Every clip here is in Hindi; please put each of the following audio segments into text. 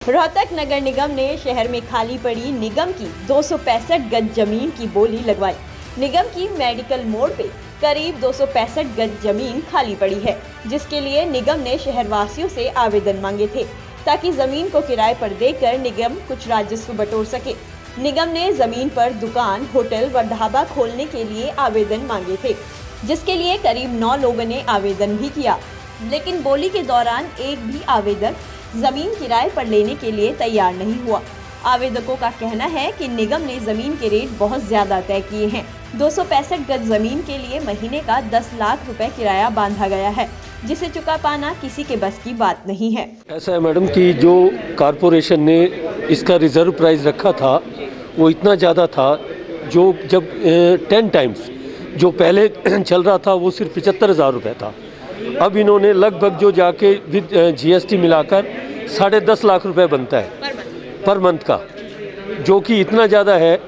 रोहतक नगर निगम ने शहर में खाली पड़ी निगम की 265 गज जमीन की बोली लगवाई। निगम की मेडिकल मोड़ पे करीब 265 गज जमीन खाली पड़ी है, जिसके लिए निगम ने शहरवासियों से आवेदन मांगे थे ताकि जमीन को किराए पर देकर निगम कुछ राजस्व बटोर सके। निगम ने जमीन पर दुकान, होटल व ढाबा खोलने के लिए आवेदन मांगे थे, जिसके लिए करीब 9 लोगों ने आवेदन भी किया, लेकिन बोली के दौरान एक भी आवेदक जमीन किराए पर लेने के लिए तैयार नहीं हुआ। आवेदकों का कहना है कि निगम ने जमीन के रेट बहुत ज्यादा तय किए हैं। 265 गज जमीन के लिए महीने का 10 लाख रुपए किराया बांधा गया है, जिसे चुका पाना किसी के बस की बात नहीं है। ऐसा है मैडम कि जो कारपोरेशन ने इसका रिजर्व प्राइस रखा था वो इतना ज़्यादा था, जो जब 10 टाइम्स जो पहले चल रहा था वो सिर्फ 75,000 रुपये था। अब इन्होंने लगभग जो जाके विद GST मिलाकर 10.5 लाख रुपए बनता है पर मंथ का, जो कि इतना ज़्यादा है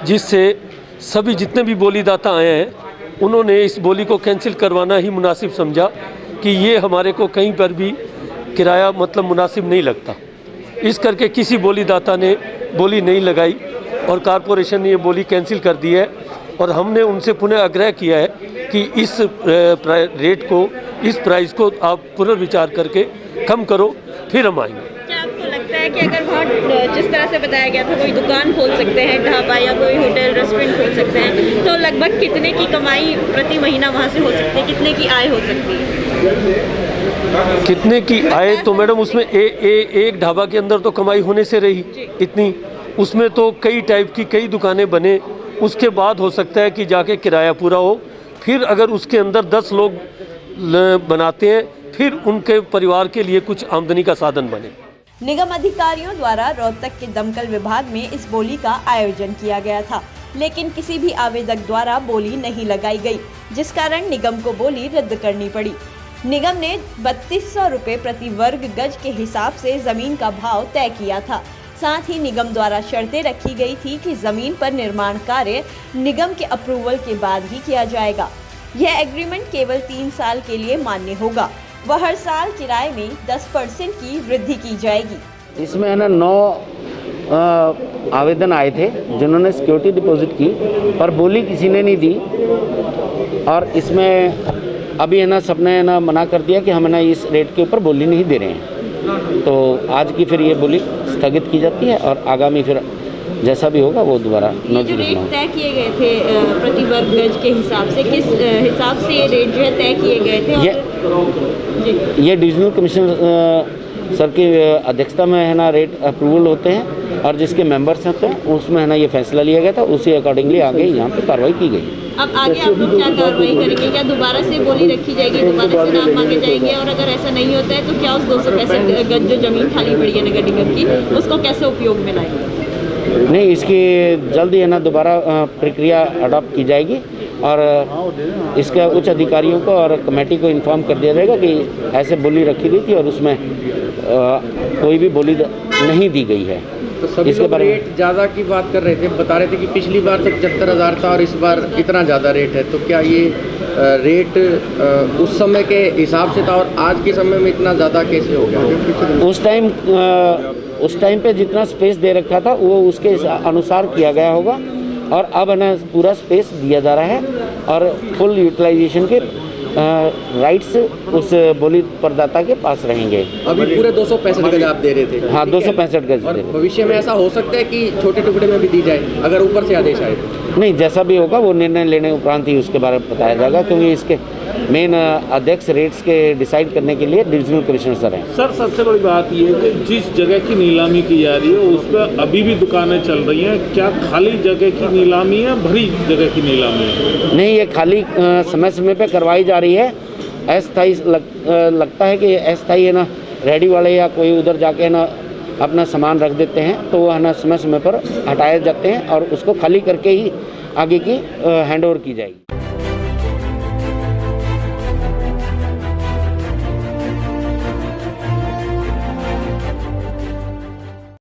जिससे सभी जितने भी बोलीदाता आए हैं उन्होंने इस बोली को कैंसिल करवाना ही मुनासिब समझा कि ये हमारे को कहीं पर भी किराया मतलब मुनासिब नहीं लगता। इस करके किसी बोलीदाता ने बोली नहीं लगाई और कारपोरेशन ने ये बोली कैंसिल कर दी है। और हमने उनसे पुनः आग्रह किया है कि इस रेट को, इस प्राइस को आप पुनर्विचार करके कम करो, फिर हम आएंगे। क्या आपको लगता है कि अगर वहाँ जिस तरह से बताया गया था कोई दुकान खोल सकते हैं, ढाबा या कोई होटल रेस्टोरेंट खोल सकते हैं, तो लगभग कितने की कमाई प्रति महीना वहाँ से हो सकती है, कितने की आय हो सकती है? कितने की आय तो मैडम उसमें एक ढाबा के अंदर तो कमाई होने से रही इतनी, उसमें तो कई टाइप की कई दुकानें बने, उसके बाद हो सकता है कि जाके किराया पूरा हो। फिर अगर उसके अंदर 10 लोग बनाते हैं, फिर उनके परिवार के लिए कुछ आमदनी का साधन बने। निगम अधिकारियों द्वारा रोहतक के दमकल विभाग में इस बोली का आयोजन किया गया था, लेकिन किसी भी आवेदक द्वारा बोली नहीं लगाई गई, जिस कारण निगम को बोली रद्द करनी पड़ी। निगम ने 3200 रुपये प्रति वर्ग गज के हिसाब से जमीन का भाव तय किया था। साथ ही निगम द्वारा शर्तें रखी गई थी कि जमीन पर निर्माण कार्य निगम के अप्रूवल के बाद ही किया जाएगा। यह एग्रीमेंट केवल 3 साल के लिए मान्य होगा व हर साल किराए में 10% की वृद्धि की जाएगी। इसमें है ना 9 आवेदन आए थे जिन्होंने सिक्योरिटी डिपॉजिट की, पर बोली किसी ने नहीं दी। और इसमें अभी है ना सबने ना मना कर दिया कि हम ना इस रेट के ऊपर बोली नहीं दे रहे हैं। तो आज की फिर ये बोली स्थगित की जाती है और आगामी फिर जैसा भी होगा वो दोबारा नोटिफिकेशन होगा। तय किए गए थे प्रति वर्ग गज के हिसाब से, किस हिसाब से ये रेट जो है तय किए गए थे? ये डिविजनल कमिश्नर सर की अध्यक्षता में है ना रेट अप्रूवल होते हैं और जिसके मेंबर्स होते हैं उसमें है ना ये फैसला लिया गया था, उसी अकॉर्डिंगली आगे यहाँ पे कार्रवाई की गई। अब आगे आप लोग क्या कार्रवाई करेंगे? क्या दोबारा से बोली रखी जाएगी, दोबारा से नाम मांगे जाएंगे? और अगर ऐसा नहीं होता है तो क्या उस 265 गज जो जमीन खाली पड़ी है नगर निगम की, उसको कैसे उपयोग में लाएंगे? नहीं, इसकी जल्द ही है ना दोबारा प्रक्रिया अडॉप्ट की जाएगी और इसके उच्च अधिकारियों को और कमेटी को इन्फॉर्म कर दिया जाएगा कि ऐसे बोली रखी गई थी और उसमें कोई भी बोली नहीं दी गई है। तो सभी लोग रेट ज़्यादा की बात कर रहे थे, बता रहे थे कि पिछली बार तो 75,000 था और इस बार इतना ज़्यादा रेट है। तो क्या ये रेट उस समय के हिसाब से था और आज के समय में इतना ज़्यादा कैसे हो गया? उस टाइम पे जितना स्पेस दे रखा था वो उसके अनुसार किया गया होगा और अब है ना पूरा स्पेस दिया जा रहा है और फुल यूटिलाइजेशन के राइट्स उस बोली प्रदाता के पास रहेंगे। अभी पूरे 265 गज आप दे रहे थे? हाँ, 265 गज। और भविष्य में ऐसा हो सकता है कि छोटे टुकड़े में भी दी जाए अगर ऊपर से आदेश आए तो? नहीं, जैसा भी होगा वो निर्णय लेने उपरांत ही उसके बारे में बताया जाएगा, क्योंकि इसके मेन अध्यक्ष रेट्स के डिसाइड करने के लिए डिविजनल कमिश्नर सर हैं। सर, सबसे बड़ी बात ये है कि जिस जगह की नीलामी की जा रही है उस पर अभी भी दुकानें चल रही हैं, क्या खाली जगह की नीलामी है, भरी जगह की नीलामी है? नहीं, ये खाली समय समय पे करवाई जा रही है। अस्थायी लगता है कि अस्थायी है ना रेडी वाले या कोई उधर जाके ना अपना सामान रख देते हैं, तो वो है ना समय समय पर हटाए जाते हैं और उसको खाली करके ही आगे की हैंड ओवर की जाएगी।